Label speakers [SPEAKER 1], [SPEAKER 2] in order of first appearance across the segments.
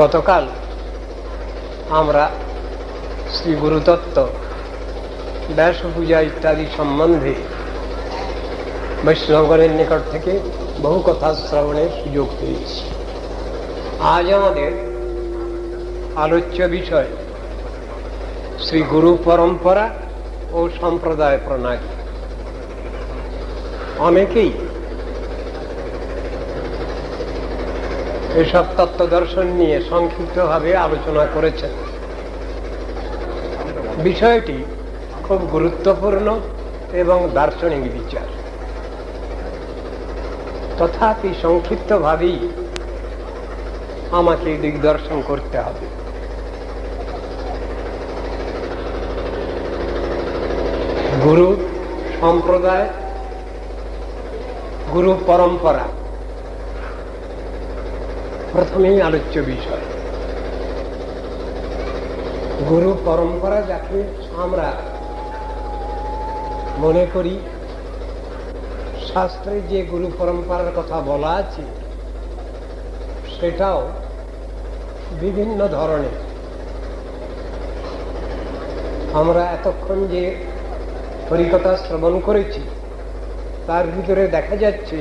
[SPEAKER 1] গতকাল আমরা শ্রী গুরুতত্ত্ব, ব্যাস পূজা ইত্যাদি সম্বন্ধে বৈষ্ণবগণের নিকট থেকে বহু কথা শ্রবণের সুযোগ পেয়েছি। আজ আমাদের আলোচ্য বিষয় শ্রী গুরু পরম্পরা ও সম্প্রদায় প্রণালী। অনেকেই এসব তত্ত্ব দর্শন নিয়ে সংক্ষিপ্তভাবে আলোচনা করেছেন। বিষয়টি খুব গুরুত্বপূর্ণ এবং দার্শনিক বিচার। তথাপি সংক্ষিপ্তভাবেই আমাকে দিগদর্শন করতে হবে। গুরু সম্প্রদায়, গুরু পরম্পরা প্রথমেই আলোচ্য বিষয়। গুরু পরম্পরা যাকে আমরা মনে করি, শাস্ত্রে যে গুরু পরম্পরার কথা বলা আছে সেটাও বিভিন্ন ধরনের। আমরা এতক্ষণ যে হরিকথা শ্রবণ করেছি তার ভিতরে দেখা যাচ্ছে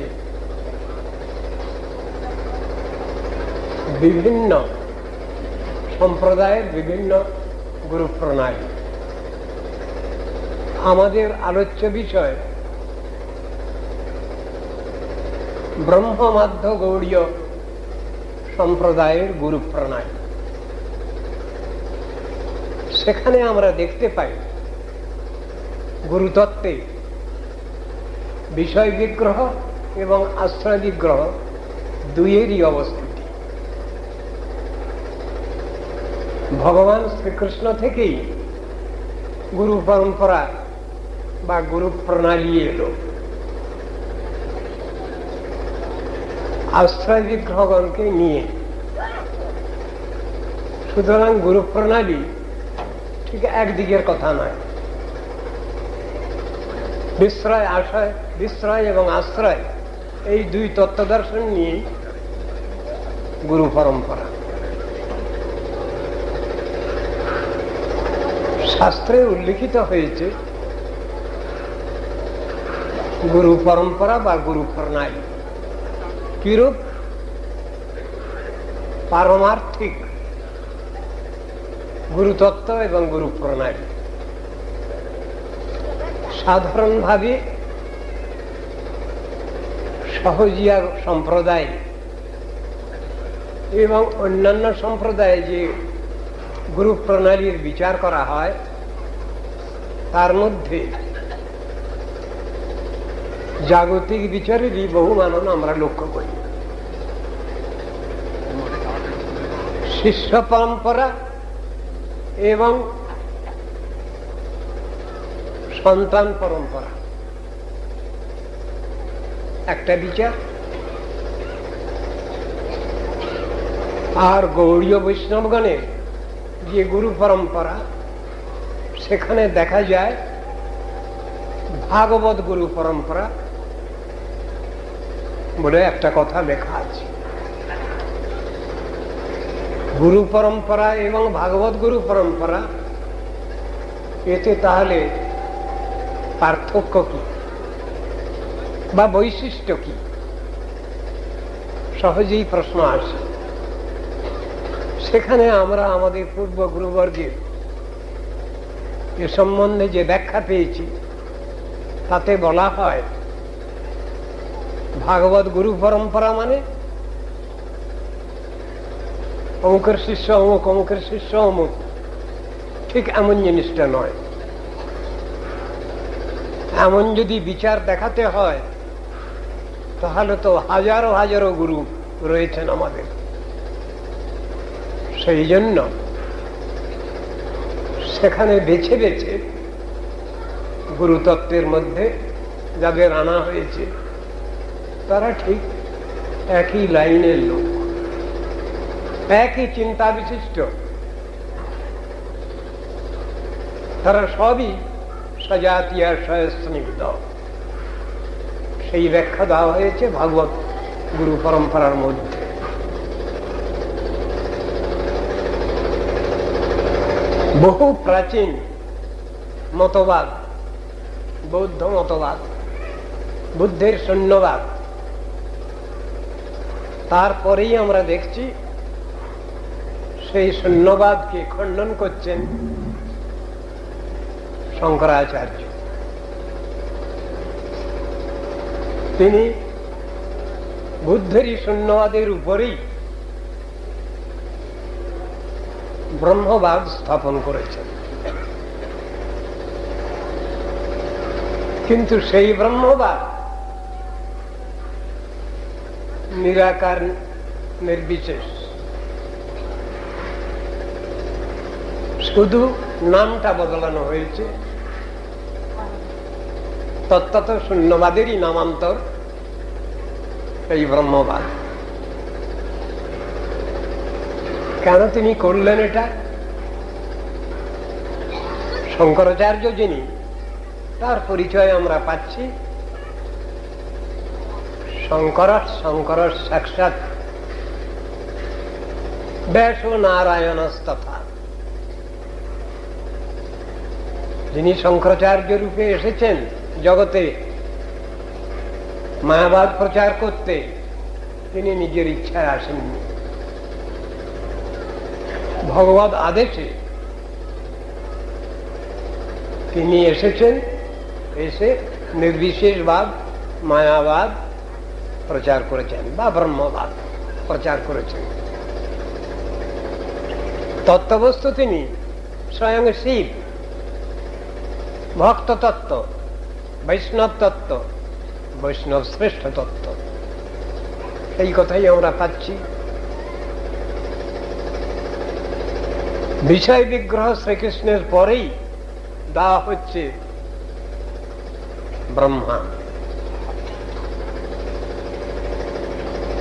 [SPEAKER 1] বিভিন্ন সম্প্রদায়ের বিভিন্ন গুরু প্রণালী। আমাদের আলোচ্য বিষয় ব্রহ্মমাধ্য গৌড়ীয় সম্প্রদায়ের গুরু প্রণালী। সেখানে আমরা দেখতে পাই গুরুতত্ত্বে বিষয় বিগ্রহ এবং আশ্রয় বিগ্রহ দুইয়েরই অবস্থিতি। ভগবান শ্রীকৃষ্ণ থেকেই গুরু পরম্পরা বা গুরু প্রণালী এলো। আশ্রয় বিগ্রহগণকে নিয়ে। সুতরাং গুরু প্রণালী ঠিক একদিকের কথা নয়। বিশ্রয় এবং আশ্রয় এই দুই তত্ত্ব দর্শন নিয়ে গুরু পরম্পরা। শাস্ত্রে উল্লিখিত হয়েছে গুরু পরম্পরা বা গুরু প্রণালী কিরূপ পারমার্থিক গুরুতত্ত্ব এবং গুরু প্রণালী। সাধারণভাবে সহজিয়া সম্প্রদায় এবং অন্যান্য সম্প্রদায়ে যে গুরু প্রণালীর বিচার করা হয় তার মধ্যে জাগতিক বিচারেরই বহু মানন আমরা লক্ষ্য করি। শিষ্য পরম্পরা এবং সন্তান পরম্পরা একটা বিচার। আর গৌড়ীয় বৈষ্ণবগণের যে গুরু পরম্পরা, সেখানে দেখা যায় ভাগবত গুরু পরম্পরা বলে একটা কথা লেখা আছে। গুরু পরম্পরা এবং ভাগবত গুরু পরম্পরা, এতে তাহলে পার্থক্য কি বা বৈশিষ্ট্য কি? সহজেই প্রশ্ন আসে। সেখানে আমরা আমাদের পূর্ব গুরুবর্গের এ সম্বন্ধে যে ব্যাখ্যা পেয়েছি তাতে বলা হয় ভাগবত গুরু পরম্পরা মানে অমুকের শিষ্য অমুক, অমুকের শিষ্য অমুক, ঠিক এমন জিনিসটা নয়। এমন যদি বিচার দেখাতে হয় তাহলে তো হাজারো হাজারো গুরু রয়েছেন আমাদের। সেই জন্য সেখানে বেছে বেছে গুরুতত্ত্বের মধ্যে যাদের আনা হয়েছে তারা ঠিক একই লাইনের লোক, একই চিন্তা বিশিষ্ট। তারা সবই সজাতীয় স্নিগ্ধ। সেই ব্যাখ্যা দেওয়া হয়েছে ভাগবত গুরু পরম্পরার মধ্যে। বহু প্রাচীন মতবাদ, বৌদ্ধ মতবাদ, বুদ্ধের শূন্যবাদ, তারপরেই আমরা দেখছি সেই শূন্যবাদকে খণ্ডন করছেন শঙ্করাচার্য। তিনি বুদ্ধেরই শূন্যবাদের উপরেই ব্রহ্মবাদ স্থাপন করেছেন। কিন্তু সেই ব্রহ্মবাদ নিরাকার, নির্বিশেষ, শুধু নামটা বদলানো হয়েছে। তত্ত্বত শূন্যবাদেরই নামান্তর এই ব্রহ্মবাদ। কেন তিনি করলেন এটা? শঙ্করাচার্য যিনি, তার পরিচয় আমরা পাচ্ছি শঙ্কর সাক্ষাৎ ব্যাস নারায়ণস্তথা। যিনি শঙ্করাচার্য রূপে এসেছেন জগতে মায়াবাদ প্রচার করতে, তিনি নিজের ইচ্ছায় আসেননি, ভগবৎ আদেশে তিনি এসেছেন। এসে নির্বিশেষবাদ, মায়াবাদ প্রচার করেছেন বা ব্রহ্মবাদ প্রচার করেছেন। তত্ত্ববস্তু তিনি স্বয়ং শিব, ভক্ত তত্ত্ব, বৈষ্ণব তত্ত্ব, বৈষ্ণব শ্রেষ্ঠ তত্ত্ব, এই কথাই আমরা পাচ্ছি। বিষয় বিগ্রহ শ্রীকৃষ্ণের পরেই দেওয়া হচ্ছে ব্রহ্মা,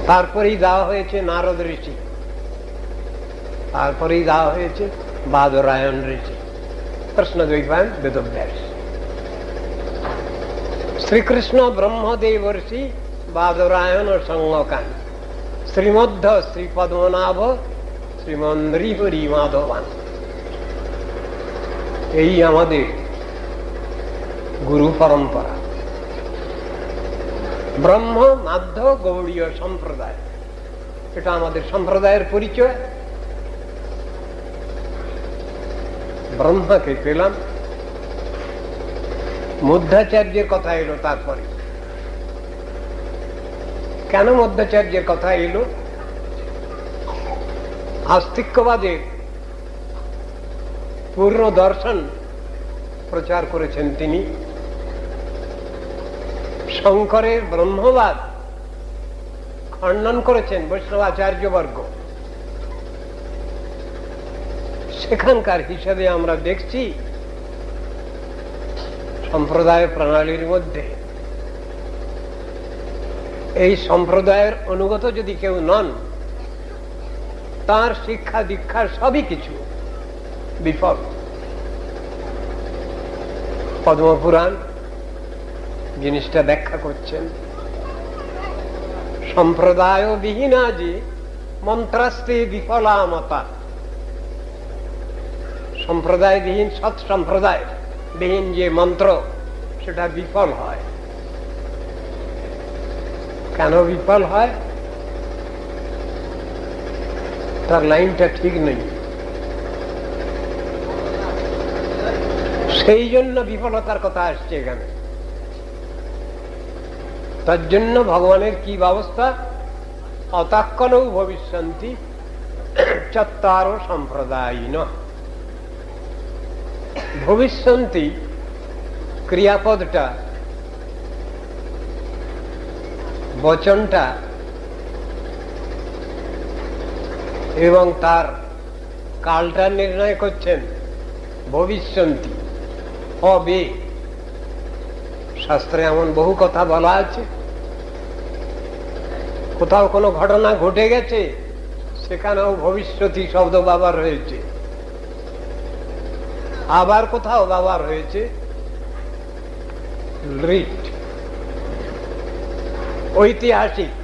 [SPEAKER 1] তারপরেই দেওয়া হয়েছে নারদ ঋষি, তারপরেই দেওয়া হয়েছে বাদরায়ণ ঋষি, কৃষ্ণদ্বৈপায়ন বেদব্যাস। শ্রীকৃষ্ণ ব্রহ্মদেবর্ষি, বাদরায়ণ সঙ্গকান, শ্রীমধ্য শ্রীপদ্মনাভ, শ্রীমন্দ্রী হরি মাধবান। এই আমাদের গুরু পরম্পরা, ব্রহ্ম মাধ্য গৌড়ীয় সম্প্রদায়, এটা আমাদের সম্প্রদায়ের পরিচয়। ব্রহ্মাকে পেলাম, মধ্যাচার্যের কথা এলো তারপরে। কেন মধ্যাচার্যের কথা এলো? আস্তিক্যবাদের পূর্ণ দর্শন প্রচার করেছেন তিনি। শঙ্করের ব্রহ্মবাদ খণ্ডন করেছেন বৈষ্ণবাচার্যবর্গ। সেখানকার হিসাবে আমরা দেখছি সম্প্রদায় প্রণালীর মধ্যে এই সম্প্রদায়ের অনুগত যদি কেউ নন, তার শিক্ষা দীক্ষা সবই কিছু বিফল। পদ্মপুরাণ জিনিসটা ব্যাখ্যা করছেন, সম্প্রদায় বিহীনা যে মন্ত্রাস্তে বিফলা মতা। সম্প্রদায় বিহীন, সৎ সম্প্রদায় বিহীন যে মন্ত্র, সেটা বিফল হয়। কেন বিফল হয়? তার লাইনটা ঠিক নেই, সেই জন্য বিফলতার কথা আসছে এখানে। তার জন্য ভগবানের কি ব্যবস্থা? অতাক্কনৌ ভবিষ্যন্তি চত্বারো সম্প্রদায়িন। ভবিষ্যন্তি ক্রিয়াপদটা, বচনটা এবং তার কালটা নির্ণয় করছেন ভবিষ্যন্তি, হবে। শাস্ত্রে এমন বহু কথা বলা আছে, কোথাও কোনো ঘটনা ঘটে গেছে সেখানেও ভবিষ্যতি শব্দ ব্যবহার হয়েছে, আবার কোথাও ব্যবহার হয়েছে লিট, ঐতিহাসিক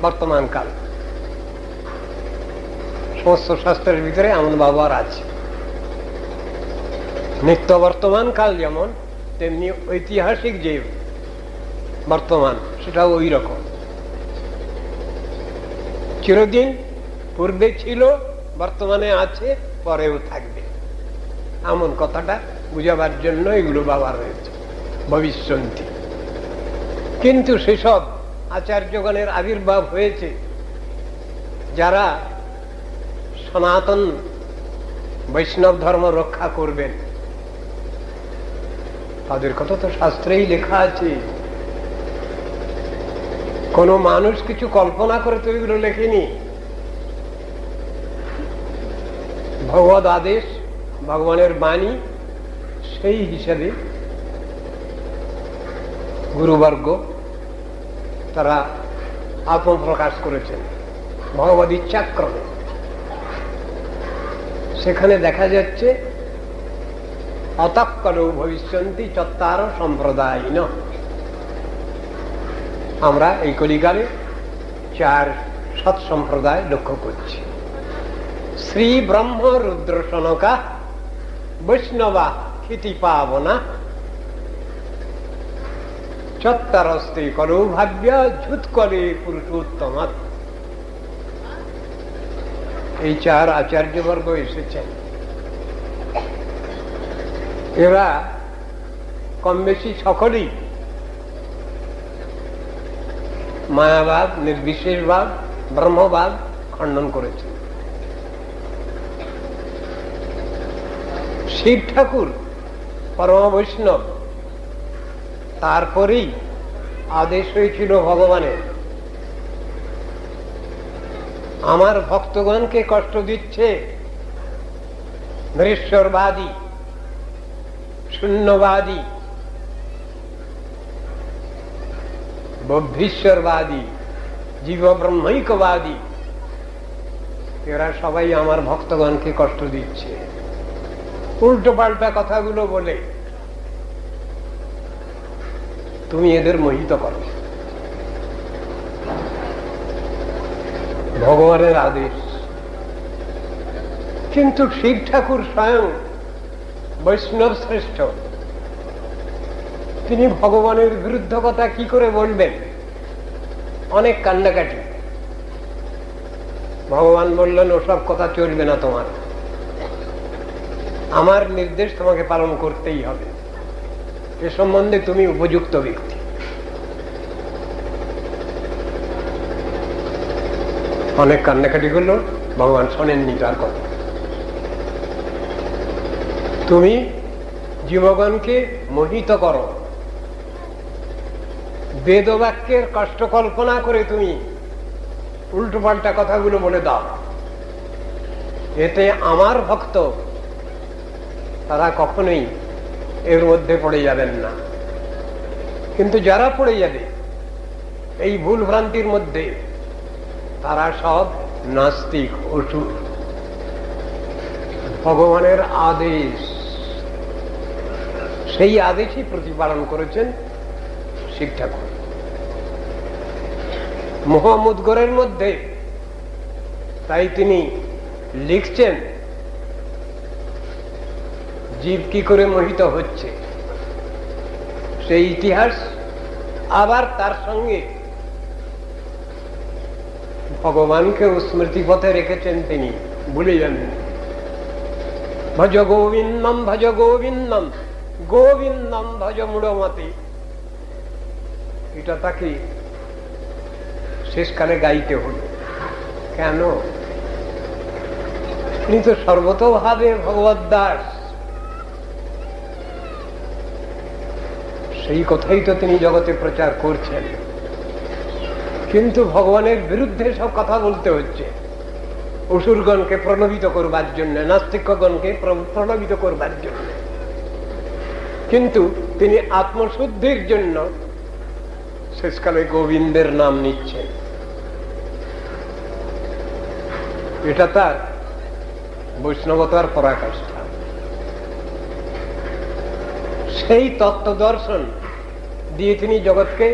[SPEAKER 1] বর্তমান কাল। সমস্ত শাস্ত্রের ভিতরে এমন ব্যবহার আছে। নিত্য বর্তমান কাল যেমন, তেমনি ঐতিহাসিক যে বর্তমান সেটাও ওই রকম। চিরদিন পূর্বে ছিল, বর্তমানে আছে, পরেও থাকবে, এমন কথাটা বুঝাবার জন্য এগুলো ব্যবহার হয়েছে, ভবিষ্যন্তি। কিন্তু সেসব আচার্যগণের আবির্ভাব হয়েছে যারা সনাতন বৈষ্ণব ধর্ম রক্ষা করবেন। তাদের কথা তো শাস্ত্রেই লেখা আছে। কোন মানুষ কিছু কল্পনা করে তো এগুলো লেখেনি। ভগবদ আদেশ, ভগবানের বাণী, সেই হিসাবে গুরুবর্গ তারা আত্মপ্রকাশ করেছেন ভগবদ ইচ্ছাক্রমে। সেখানে দেখা যাচ্ছে অতঃকলৌ ভবিষ্যন্তি চত্বার সম্প্রদায়িন। আমরা এই কলিকালে 4 সৎ সম্প্রদায় লক্ষ্য করছি। শ্রী ব্রহ্ম রুদ্র সনকা বৈষ্ণবা ক্ষিতি পাবনা চত্বারস্তে করৌ ভাব্য ঝুৎকলে পুরুষোত্তম। এই 4 আচার্যবর্গ এসেছেন। এরা কম বেশি সকলেই মায়াবাদ, নির্বিশেষবাদ, ব্রহ্মবাদ খণ্ডন করেছে। শিব ঠাকুর পরম বৈষ্ণব, তারপরেই আদেশ হয়েছিল ভগবানের, আমার ভক্তগণকে কষ্ট দিচ্ছে নরেশ্বরবাদী, শূন্যবাদী, বভীশ্বরবাদী, জীব ব্রহ্মৈকবাদী, এরা সবাই আমার ভক্তগণকে কষ্ট দিচ্ছে উল্টো পাল্টা কথাগুলো বলে। তুমি এদের মোহিত করো। ভগবানের আদেশ। কিন্তু শিব ঠাকুর স্বয়ং বৈষ্ণব শ্রেষ্ঠ, তিনি ভগবানের বিরুদ্ধ কথা কি করে বলবেন? অনেক কান্নাকাটি। ভগবান বললেন, ওসব কথা চলবে না, তোমার আমার নির্দেশ তোমাকে পালন করতেই হবে, এ সম্বন্ধে তুমি উপযুক্ত ব্যক্তি। অনেক কান্নাকাটি করলো, ভগবান শোনেননি তার কথা। তুমি জীবগণকে মোহিত করো, বেদবাক্যের কষ্ট কল্পনা করে তুমি উল্টো পাল্টা কথাগুলো বলে দাও, এতে আমার ভক্ত তারা কখনোই এর মধ্যে পড়ে যাবেন না। কিন্তু যারা পড়ে যাবে এই ভুল ভ্রান্তির মধ্যে, তারা সব নাস্তিক, অসুর। ভগবানের আদেশ, সেই আদেশই প্রতিপালন করেছেন শিব ঠাকুর। মোহাম্মদগড়ের মধ্যে তাই তিনি লিখছেন জীব কি করে মোহিত হচ্ছে সেই ইতিহাস, আবার তার সঙ্গে ভগবানকে স্মৃতি পথে রেখেছেন তিনি, ভুলে যাবেন। ভজ গোবিন্দম ভজ গোবিন্দম গোবিন্দম ভজ মূঢ়মতি, এটা তাকে শেষকালে গাইতে হল। কেন? তিনি তো সর্বতোভাবে ভগবদ দাস, সেই কথাই তো তিনি জগতে প্রচার করছেন। কিন্তু ভগবানের বিরুদ্ধে সব কথা বলতে হচ্ছে অসুরগণকে প্রলোভিত করবার জন্য, নাস্তিকগণকে প্রলোভিত করবার জন্য। কিন্তু তিনি আত্মশুদ্ধির জন্য শেষকালে গোবিন্দের নাম নিচ্ছেন। এটা তার বৈষ্ণবতার পরাকাষ্ঠা। সেই তত্ত্ব দর্শন দিয়ে তিনি জগৎকে,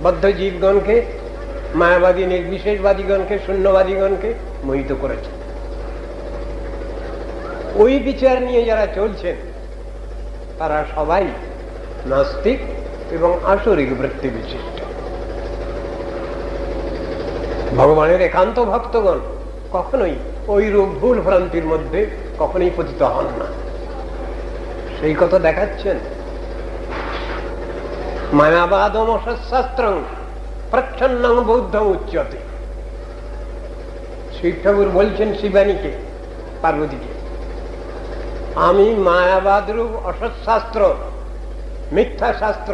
[SPEAKER 1] বদ্ধ জীবগণকে, মায়াবাদী নির্বিশেষবাদীগণকে, শূন্যবাদীগণকে মোহিত করেছেন। ওই বিচার নিয়ে যারা চলছেন তারা সবাই নাস্তিক এবং আসরিক বৃত্তি বিশিষ্ট। ভগবানের একান্ত ভক্তগণ কখনোই ওই রূপ ভুল ভ্রান্তির মধ্যে কখনোই পতিত হন না। সেই কথা দেখাচ্ছেন। মায়াবাদম অসৎশাস্ত্রং প্রচ্ছন্নং বৌদ্ধম উচ্যতে। শিব ঠাকুর বলছেন শিবানীকে, পার্বতীকে, আমি মায়াবাদ রূপ অসৎশাস্ত্র, মিথ্যা শাস্ত্র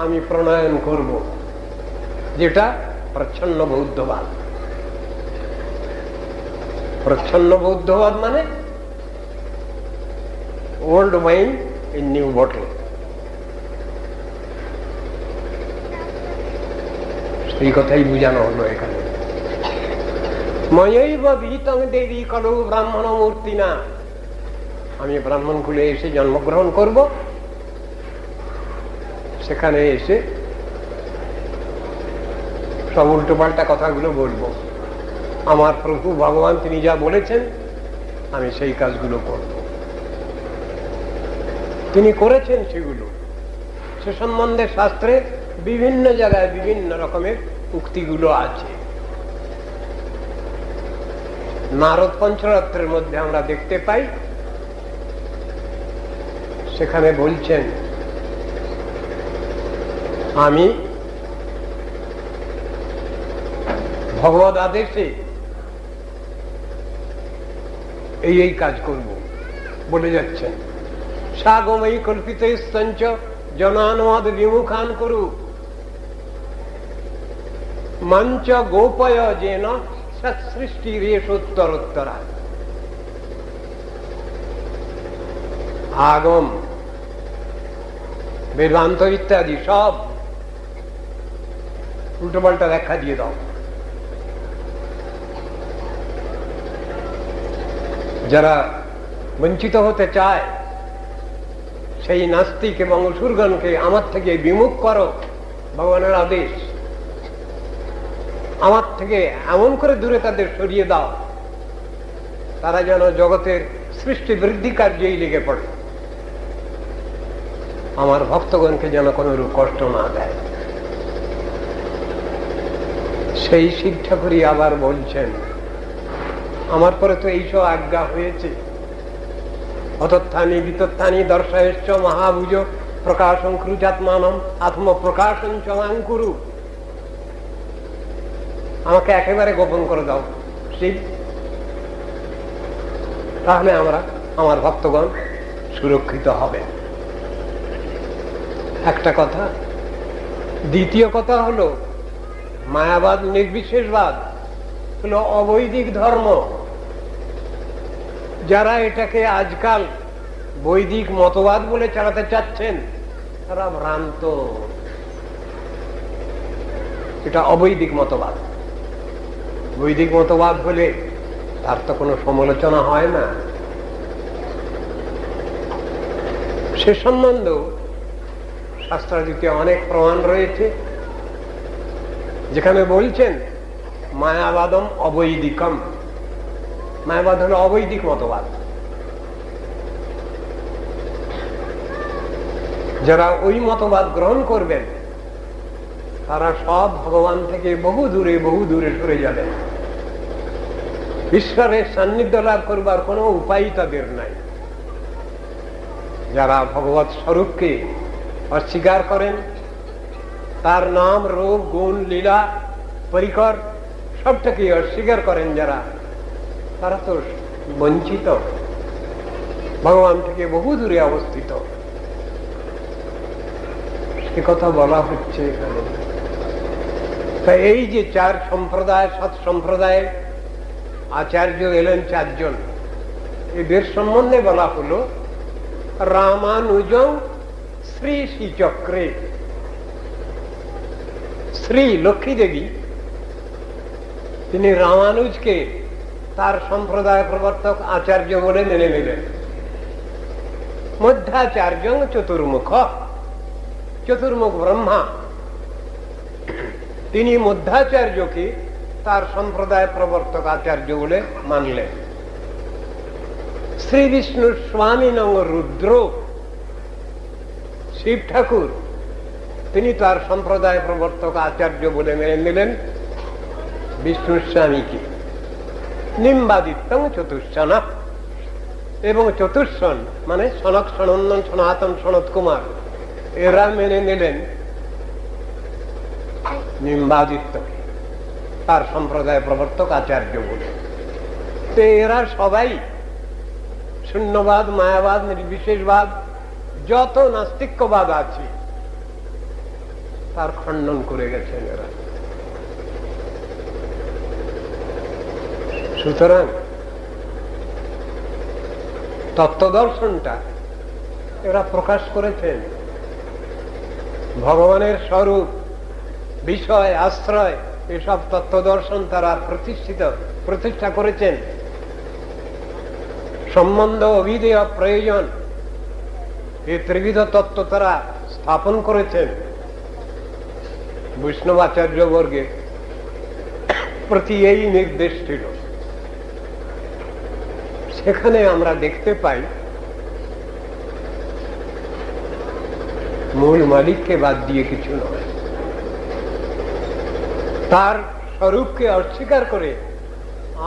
[SPEAKER 1] আমি প্রণয়ন করব, যেটা প্রচ্ছন্ন বৌদ্ধবাদ। প্রচ্ছন্ন বৌদ্ধবাদ মানে old wine in new bottle. এই কথাই বুঝানো হলো এখানে। ময়ৈব ভীতং দেবী কলৌ ব্রাহ্মণ মূর্তি না, আমি ব্রাহ্মণ কুলে এসে জন্মগ্রহণ করব, সেখানে এসে সব উল্টো পাল্টা কথাগুলো বলবো। আমার প্রভু ভগবান তিনি যা বলেছেন আমি সেই কাজগুলো করব। তিনি করেছেন সেগুলো, সে সম্বন্ধে শাস্ত্রে বিভিন্ন জায়গায় বিভিন্ন রকমের উক্তিগুলো আছে। নারদ পঞ্চরাত্রের মধ্যে আমরা দেখতে পাই, সেখানে বলছেন আমি ভগবদ আদেশে এই কাজ করব বলে যাচ্ছেন। সাগময়ী কল্পিত সঞ্চ জনানবাদ বিমুখান করু মঞ্চ গোপয় যেন সৃষ্টি রেশোত্তরোত্তরা। আগম, বেদান্ত ইত্যাদি সব উল্টোপাল্টা ব্যাখ্যা দিয়ে দাও। যারা বঞ্চিত হতে চায় সেই নাস্তিক এবং অসুরগণকে আমার থেকে বিমুখ করো, ভগবানের আদেশ। আমার থেকে এমন করে দূরে তাদের সরিয়ে দাও, তারা যেন জগতের সৃষ্টি বৃদ্ধি কার্যেই লেগে পড়ে, আমার ভক্তগণকে যেন কোনরূপ কষ্ট না দেয়। সেই শিব ঠাকুরই আবার বলছেন, আমার পরে তো এইসব আজ্ঞা হয়েছে। অতত্থানি বিতত্থানি দর্শয়শ্চ মহাভুজ প্রকাশং ক্রুচাত্মানম আত্মপ্রকাশং চ মাং কুরু। আমাকে একেবারে গোপন করে দাও শিব, তাহলে আমার ভক্তগণ সুরক্ষিত হবে। একটা কথা। দ্বিতীয় কথা হলো মায়াবাদ নির্বিশেষবাদ হলো অবৈদিক ধর্ম। যারা এটাকে আজকাল বৈদিক মতবাদ বলে চালাতে চাচ্ছেন তারা ভ্রান্ত। এটা অবৈদিক মতবাদ। বৈদিক মতবাদ হলে তার তো কোনো সমালোচনা হয় না। সে সম্বন্ধেও শাস্ত্রাদিতে অনেক প্রমাণ রয়েছে, যেখানে বলছেন মায়াবাদম অবৈদিকম। মায়াবাদ হলো অবৈদিক মতবাদ। যারা ওই মতবাদ গ্রহণ করবেন তারা সব ভগবান থেকে বহু দূরে সরে যাবেন। ঈশ্বরের সান্নিধ্য লাভ করবার কোনো উপায় তাদের নাই। যারা ভগবৎ স্বরূপকে অস্বীকার করেন, তার নাম রূপ গুণ লীলা পরিকর সবটাকে অস্বীকার করেন যারা, তারা তো বঞ্চিত, ভগবান থেকে বহু দূরে অবস্থিত। সে কথা বলা হচ্ছে এখানে। তাই এই যে চার সম্প্রদায়, সৎ সম্প্রদায় আচার্য এলেন চারজন, এদের সম্বন্ধে বলা হলো রামানুজং শ্রী শ্রীচক্রে। শ্রী লক্ষ্মী দেবী তিনি রামানুজকে তার সম্প্রদায় প্রবর্তক আচার্য বলে মেনে নিলেন। মধ্যাচার্য চতুর্মুখ, চতুর্মুখ ব্রহ্মা, তিনি মধ্যাচার্যকে তার সম্প্রদায় প্রবর্তক আচার্য বলে মানলেন। শ্রী বিষ্ণু স্বামী নং রুদ্র, শিব ঠাকুর তিনি তার সম্প্রদায় প্রবর্তক আচার্য বলে মেনে নিলেন বিষ্ণুর স্বামীকে, নিম্বাদিত্যং চতুর্সনা, এবং চতুর্সন মানে সনক, সনন্দন, সনাতন, সনত কুমার, এরা মেনে নিলেন নিম্বাদিত্যকে তার সম্প্রদায় প্রবর্তক আচার্য বলে। তো এরা সবাই শূন্যবাদ, মায়াবাদ, নির্বিশেষবাদ, যত নাস্তিক্যবাদ আছে তার খণ্ডন করে গেছেন এরা। সুতরাং তত্ত্বদর্শনটা এরা প্রকাশ করেছেন, ভগবানের স্বরূপ, বিষয়, আশ্রয়, এসব তত্ত্বদর্শন তারা প্রতিষ্ঠা করেছেন। সম্বন্ধ, অভিধেয়, প্রয়োজন, এই ত্রিবিধ তত্ত্ব তারা স্থাপন করেছেন। বৈষ্ণবাচার্য বর্গে প্রতি এই নির্দেশ ছিল। সেখানে আমরা দেখতে পাই মূল মালিককে বাদ দিয়ে কিছু নয়, তার স্বরূপকে অস্বীকার করে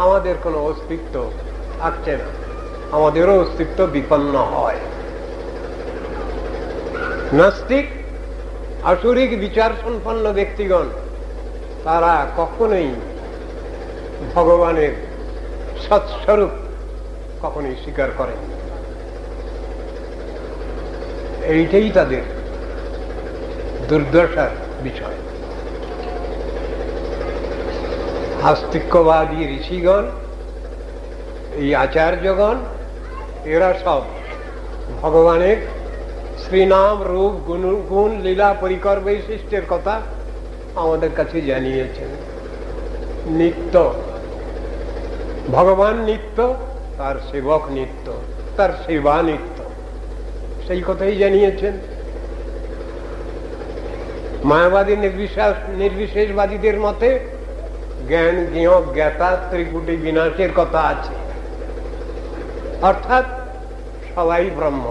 [SPEAKER 1] আমাদের কোনো অস্তিত্ব থাকছে না, আমাদেরও অস্তিত্ব বিপন্ন হয়। নাস্তিক, আসুরিক বিচার সম্পন্ন ব্যক্তিগণ তারা কখনোই ভগবানের সৎস্বরূপ কখনোই স্বীকার করেন। এইটাই তাদের দুর্দশার বিষয়। আস্তিক্যবাদী ঋষিগণ, এই আচার্যগণ, এরা সব ভগবানের শ্রীনাম, রূপ, গুণ, লীলা, পরিকর, বৈশিষ্ট্যের কথা আমাদের কাছে জানিয়েছেন। নিত্য, ভগবান নিত্য, তার সেবক নিত্য, তার সেবা নিত্য, সেই কথাই জানিয়েছেন। মায়াবাদী নির্বিশেষবাদীদের মতে জ্ঞান, জ্ঞেয়, জ্ঞাতা, ত্রিকুটি বিনাশের কথা আছে, অর্থাৎ সবাই ব্রহ্ম।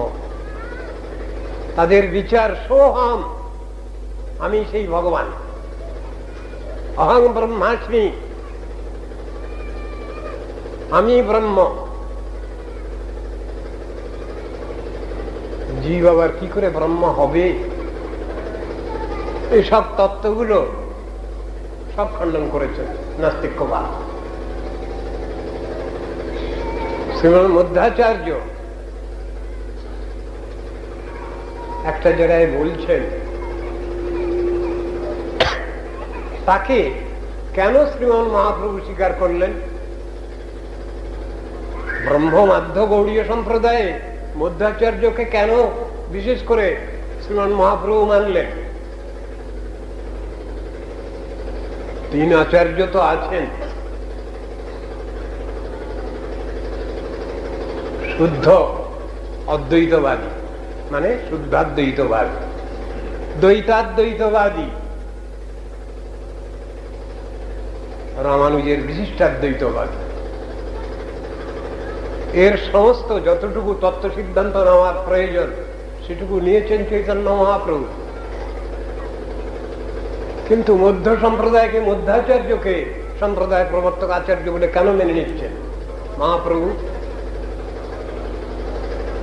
[SPEAKER 1] তাদের বিচার সোহম, আমি সেই ভগবান, অহং ব্রহ্মাস্মি, আমি ব্রহ্ম। জীব আবার কি করে ব্রহ্ম হবে, এসব তত্ত্বগুলো সব খণ্ডন করেছেন নাস্তিক্যবাদ। শ্রীমদ মধ্বাচার্য একটা জায়গায় বলছেন, তাকে কেন শ্রীমন মহাপ্রভু স্বীকার করলেন? ব্রহ্ম মাধ্য গৌড়ীয় সম্প্রদায়ে মধ্বাচার্যকে কেন বিশেষ করে শ্রীমন মহাপ্রভু মানলেন? তিন আচার্য তো আছেন, শুদ্ধ অদ্বৈতবাদী মানে শুদ্ধাদ্বৈতবাদী, দ্বৈতাদ্বৈতবাদী, রামানুজের বিশিষ্টাদ্বৈতবাদী। এর সমস্ত যতটুকু তত্ত্ব সিদ্ধান্ত নেওয়ার প্রয়োজন সেটুকু নিয়েছেন চৈতন্য মহাপ্রভু। কিন্তু মধ্য সম্প্রদায়কে, মধ্যাচার্যকে সম্প্রদায় প্রবর্তক আচার্য বলে কেন মেনে নিচ্ছেন? মহাপ্রভু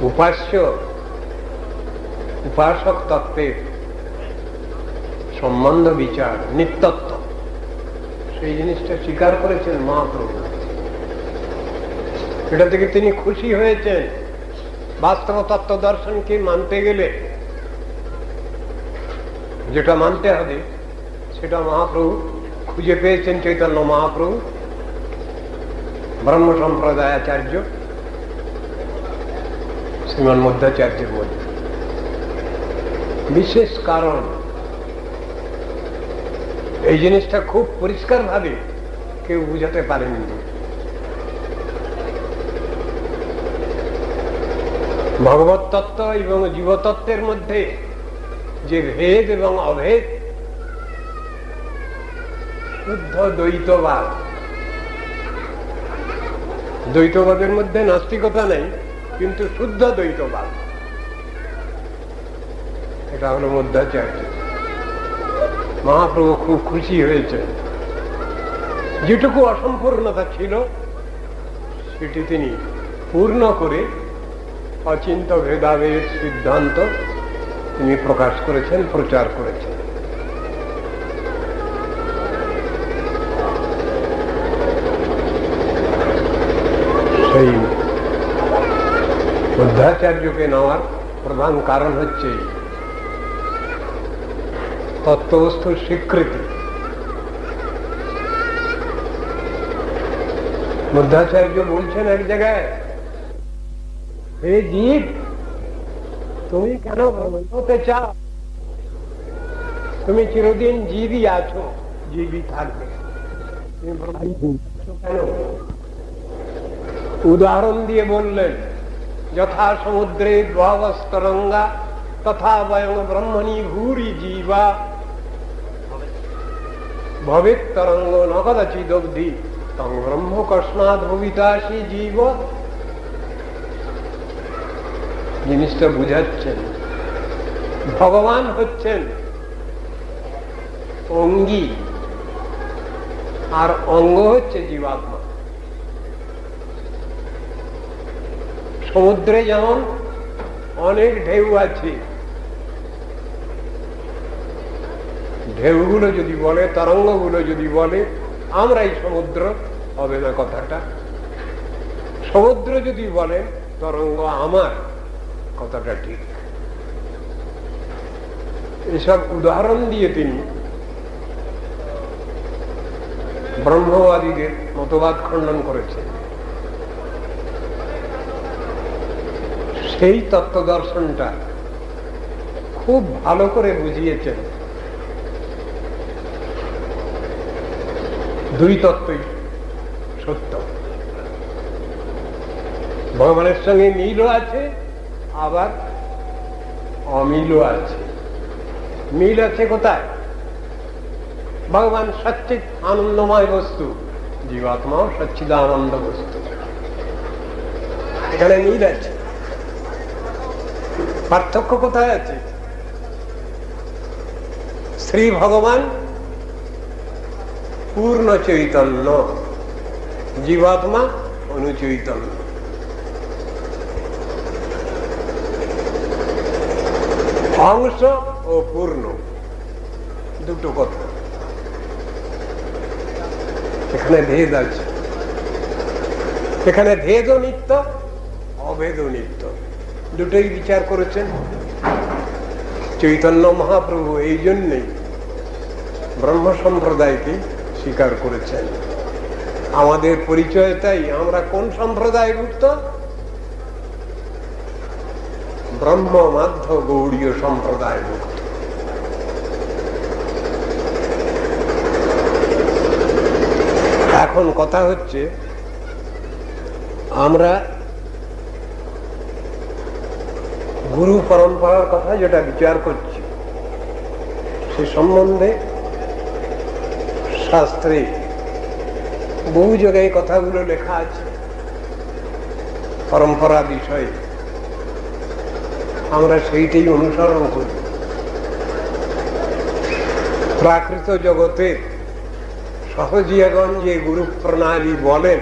[SPEAKER 1] উপাস্য উপাসক তত্ত্বের সম্বন্ধ বিচার, নিত্যত্ব, সেই জিনিসটা স্বীকার করেছেন মহাপ্রভু। এটা থেকে তিনি খুশি হয়েছেন। বাস্তব তত্ত্ব দর্শনকে মানতে গেলে যেটা মানতে হবে সেটা মহাপ্রভু খুঁজে পেয়েছেন। চৈতন্য মহাপ্রভু ব্রহ্ম সম্প্রদায় আচার্য শ্রীমন মধ্যাচার্যের মধ্যে বিশেষ কারণ, এই জিনিসটা খুব পরিষ্কার ভাবে কেউ বুঝাতে পারেননি। ভগবত তত্ত্ব এবং জীবতত্ত্বের মধ্যে যে ভেদ এবং অভেদ, শুদ্ধ দ্বৈতবাদ, দ্বৈতবাদের মধ্যে নাস্তিকতা নেই, কিন্তু শুদ্ধ দ্বৈতবাদ, এটা হলো মধ্যাচার্য। মহাপ্রভু খুব খুশি হয়েছে, যেটুকু অসম্পূর্ণতা ছিল সেটি তিনি পূর্ণ করে অচিন্ত ভেদাভেদ সিদ্ধান্ত তিনি প্রকাশ করেছেন, প্রচার করেছেন। সেই মধ্যাচার্যকে নেওয়ার প্রধান কারণ হচ্ছে তত্ত্ববস্তুর স্বীকৃতি। মধ্যাচার্য বলছেন এক জায়গায়, হে জীব, তুমি কেন হতে চাও? তুমি চিরদিন জীবই আছো, জীবই থাকবে, কেন? উদাহরণ দিয়ে বললেন, যথা সমুদ্রে দ্বাবস্তরঙ্গা তথা বয়ং ব্রহ্মণি ভূরি জীবা ভবেত তরঙ্গ ন কদাচিদবধি তং ব্রহ্ম কস্মাৎ ভবিতাসি জীব। জিনিসটা বুঝাচ্ছেন, ভগবান হচ্ছেন অঙ্গী আর অঙ্গ হচ্ছে জীবাত্মা। সমুদ্রে যেমন অনেক ঢেউ আছে, ঢেউগুলো যদি বলে, তরঙ্গগুলো যদি বলে আমরাই সমুদ্র, হবে না কথাটা। সমুদ্র যদি বলে তরঙ্গ আমার, কথাটা ঠিক। এসব উদাহরণ দিয়ে তিনি ব্রহ্মবাদীদের মতবাদ খণ্ডন করেছেন। সেই তত্ত্ব দর্শনটা খুব ভালো করে বুঝিয়েছেন। দুই তত্ত্বই সত্য, ভগবানের সঙ্গে মিলও আছে, আবার অমিলও আছে। মিল আছে কোথায়? ভগবান সচ্চিদ আনন্দময় বস্তু, জীবাত্মাও সচ্চিদানন্দ বস্তু, এখানে মিল আছে। পার্থক্য কোথায় আছে? শ্রী ভগবান পূর্ণ চৈতন্য, জীবাত্মা অনুচৈতন্য। অংশ ও পূর্ণ দুটো কথা, এখানে ভেদ আছে। এখানে ভেদ ও নিত্য, অভেদ ও নিত্য, দুটোই বিচার করেছেন চৈতন্য মহাপ্রভু। এই জন্যই ব্রহ্ম সম্প্রদায়কে স্বীকার করেছেন। আমাদের পরিচয় তাই, আমরা কোন সম্প্রদায়ভুক্ত? ব্রহ্ম মাধ্য গৌড়ীয় সম্প্রদায়ভুক্ত। এখন কথা হচ্ছে, আমরা গুরু পরম্পরার কথা যেটা বিচার করছি, সে সম্বন্ধে শাস্ত্রে বহু জায়গায় কথাগুলো লেখা আছে। পরম্পরা বিষয়ে আমরা সেইটাই অনুসরণ করি। প্রাকৃত জগতে সহজিয়াগণ যে গুরু প্রণালী বলেন,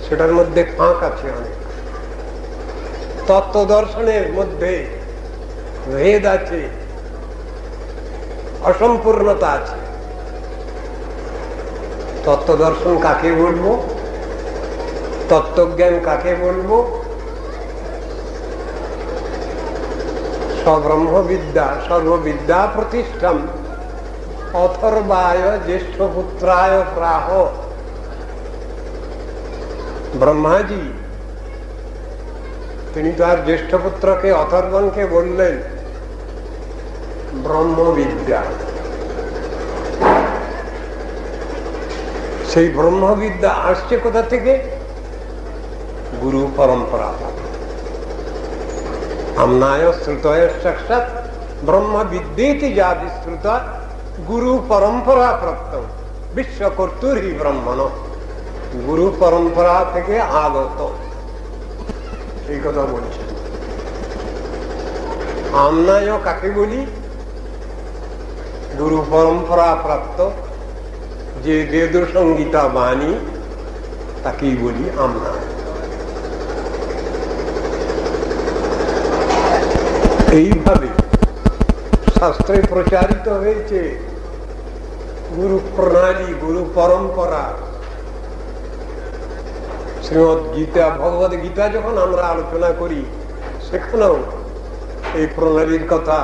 [SPEAKER 1] সেটার মধ্যে ফাঁক আছে অনেক। তত্ত্ব দর্শনের মধ্যে ভেদ আছে, অসম্পূর্ণতা আছে। তত্ত্ব দর্শন কাকে বলবো? তত্ত্বজ্ঞান কাকে বলবো? সব্রহ্মবিদ্যা সর্ববিদ্যা প্রতিষ্ঠান অথর্বায় জ্যেষ্ঠ পুত্রায় প্রাহ। ব্রহ্মাজি তিনি তার জ্যেষ্ঠ পুত্রকে অথর্বণকে বললেন ব্রহ্মবিদ্যা। সেই ব্রহ্মবিদ্যা আসছে কোথা থেকে? গুরু পরম্পরা। আমনায় শ্রুতয় সাক্ষাৎ ব্রহ্মবিদ্যেতি যা বিশ্রুত গুরু পরম্পরা প্রাপ্ত বিশ্বকর্তুরি ব্রহ্মণ। গুরু পরম্পরা থেকে আগত, এই কথা বলছে। আমনায় কাকে বলি? গুরু পরম্পরা প্রাপ্ত যে বেদ সংগীতা বাণী তাকেই বলি আমনা। এইভাবে শাস্ত্রে প্রচারিত হয়েছে গুরু প্রণালী, গুরু পরম্পরা। শ্রীমদ গীতা, ভগবদ গীতা যখন আমরা আলোচনা করি সেখানেও এই প্রণালীর কথা